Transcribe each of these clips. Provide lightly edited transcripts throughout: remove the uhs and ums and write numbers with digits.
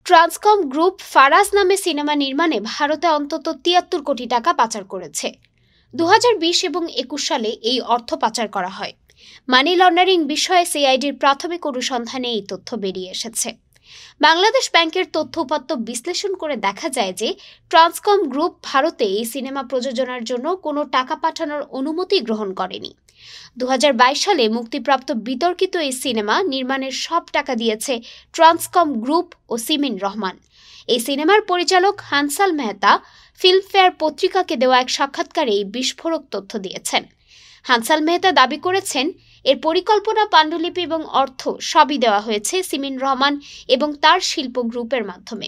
Transcom group Faraz নামে cinema নির্মাণে ভারতে অন্তত ৭৩ কোটি টাকা পাচার করেছে। ২০২০ এবং ২১ সালে এই অর্থ পাচার করা হয়। মানি লন্ডারিং বিষয়ে সিআইডির প্রাথমিক অনুসন্ধানে এই তথ্য বেরিয়ে এসেছে। বাংলাদেশ ব্যাংকের তথ্য উপাত্ত বিশ্লেষণ করে দেখা যায় যে ট্রান্সকম গ্রুপ ভারতে এই সিনেমা প্রযোজনার জন্য কোনো টাকা পাঠানোর অনুমতি গ্রহণ করেনি। ২০২২ সালে মুক্তিপ্রাপ্ত বিতর্কিত এই সিনেমা নির্মাণের সব টাকা দিয়েছে ট্রান্সকম গ্রুপ ও সিমিন রহমান। এই সিনেমার পরিচালক হানসাল মেহতা ফিল্মফেয়ার পত্রিকাকে দেওয়া এক সাক্ষাৎকারে এই বিস্ফোরক তথ্য দিয়েছেন। হানসাল মেহতা দাবি করেছেন, এর পরিকল্পনা, পাণ্ডুলিপি এবং অর্থ সবই দেওয়া হয়েছে সিমিন রহমান এবং তার শিল্প গ্রুপের মাধ্যমে।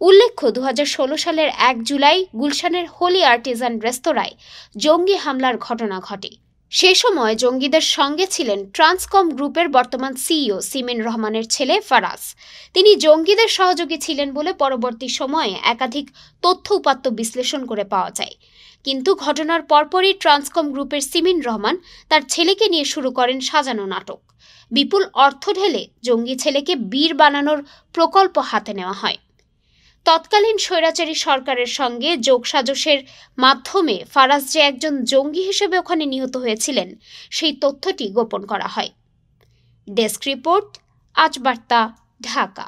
উল্লেখ্য, ২০১৬ সালের ১ জুলাই গুলশানের হোলি আর্টিজান রেস্তোরাঁয় জঙ্গি হামলার ঘটনা ঘটে। সে সময় জঙ্গিদের সঙ্গে ছিলেন ট্রান্সকম গ্রুপের বর্তমান সিইও সিমিন রহমানের ছেলে ফারাজ। তিনি জঙ্গিদের সহযোগী ছিলেন বলে পরবর্তী সময়ে একাধিক তথ্য উপাত্ত বিশ্লেষণ করে পাওয়া যায়। কিন্তু ঘটনার পরপরই ট্রান্সকম গ্রুপের সিমিন রহমান তার ছেলেকে নিয়ে শুরু করেন সাজানো নাটক। বিপুল অর্থ ঢেলে জঙ্গি ছেলেকে বীর বানানোর প্রকল্প হাতে নেওয়া হয়। তৎকালীন স্বৈরাচারী সরকারের সঙ্গে যোগসাজশের মাধ্যমে ফারাজ যে একজন জঙ্গি হিসেবে ওখানে নিহত হয়েছিলেন, সেই তথ্যটি গোপন করা হয়। ডেস্ক রিপোর্ট, আজ বার্তা, ঢাকা।